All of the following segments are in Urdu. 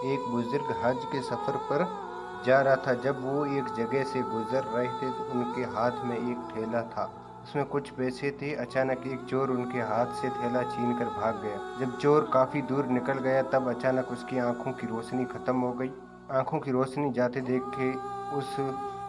ایک بزرگ حج کے سفر پر جا رہا تھا۔ جب وہ ایک جگہ سے گزر رہے تھے تو ان کے ہاتھ میں ایک تھیلا تھا، اس میں کچھ پیسے تھے۔ اچانک ایک چور ان کے ہاتھ سے تھیلا چھین کر بھاگ گیا۔ جب چور کافی دور نکل گیا تب اچانک اس کی آنکھوں کی روشنی ختم ہو گئی۔ آنکھوں کی روشنی جاتے دیکھ کے اس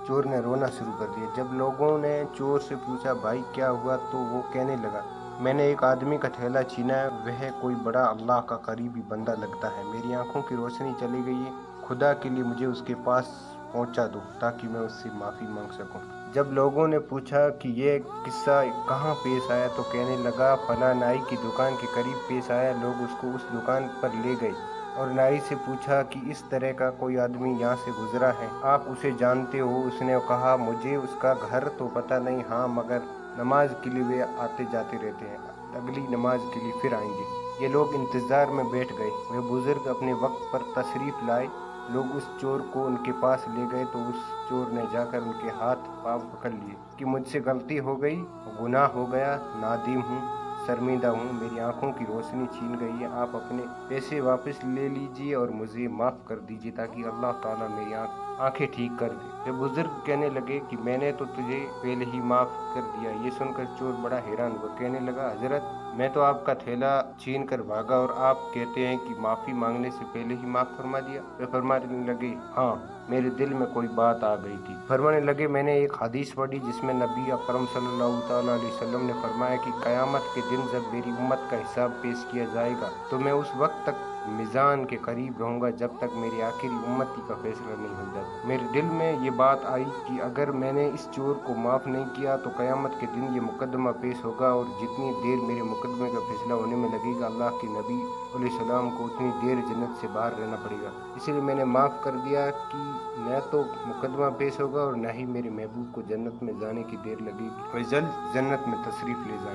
چور نے رونا شروع کر دیا۔ جب لوگوں نے چور سے پوچھا بھائی کیا ہوا تو وہ کہنے لگا میں نے ایک آدمی کا تھیلا چھینا ہے، وہ کوئی بڑا اللہ کا قریبی بندہ لگتا ہے، میری آنکھوں کی روشنی چلی گئی ہے، خدا کے لیے مجھے اس کے پاس پہنچا دو تاکہ میں اس سے معافی مانگ سکوں۔ جب لوگوں نے پوچھا کہ یہ قصہ کہاں پیش آیا تو کہنے لگا فلاں نائی کی دکان کے قریب پیش آیا۔ لوگ اس کو اس دکان پر لے گئے اور نائی سے پوچھا کہ اس طرح کا کوئی آدمی یہاں سے گزرا ہے، آپ اسے جانتے ہو؟ اس نے کہا مجھے اس کا گھر تو پتہ نہیں، ہاں مگر نماز کے لیے وہ آتے جاتے رہتے ہیں، اگلی نماز کے لیے پھر آئیں گے۔ یہ لوگ انتظار میں بیٹھ گئے۔ وہ بزرگ اپنے وقت پر تشریف لائے۔ لوگ اس چور کو ان کے پاس لے گئے تو اس چور نے جا کر ان کے ہاتھ پاؤں پکڑ لیے کہ مجھ سے غلطی ہو گئی، گناہ ہو گیا، نادم ہوں، شرمندہ ہوں، میری آنکھوں کی روشنی چھین گئی ہے، آپ اپنے پیسے واپس لے لیجئے اور مجھے معاف کر دیجئے تاکہ اللہ تعالیٰ میری آنکھیں ٹھیک کر دے۔ وہ بزرگ کہنے لگے کہ میں نے تو تجھے پہلے ہی معاف کر دیا۔ یہ سن کر چور بڑا حیران ہوا، کہنے لگا حضرت میں تو آپ کا تھیلا چھین کر بھاگا اور آپ کہتے ہیں کہ معافی مانگنے سے پہلے ہی معاف فرما دیا۔ وہ فرمانے لگے ہاں میرے دل میں کوئی بات آ گئی تھی۔ فرمانے لگے میں نے ایک حدیث پڑھی جس میں نبی اکرم صلی اللہ تعالیٰ علیہ وسلم نے فرمایا کہ قیامت کے دن جب میری امت کا حساب پیش کیا جائے گا تو میں اس وقت تک میزان کے قریب رہوں گا جب تک میری آخری امتی کا فیصلہ نہیں ہو جاتا۔ میرے دل میں یہ بات آئی کہ اگر میں نے اس چور کو معاف نہیں کیا تو قیامت کے دن یہ مقدمہ پیش ہوگا اور جتنی دیر میرے مقدمے کا فیصلہ ہونے میں لگے گا اللہ کے نبی علیہ السلام کو اتنی دیر جنت سے باہر رہنا پڑے گا، اس لیے میں نے معاف کر دیا کہ نہ تو مقدمہ پیش ہوگا اور نہ ہی میرے محبوب کو جنت میں جانے کی دیر لگے گی، وہ جلد جنت میں تشریف لے جائیں گے۔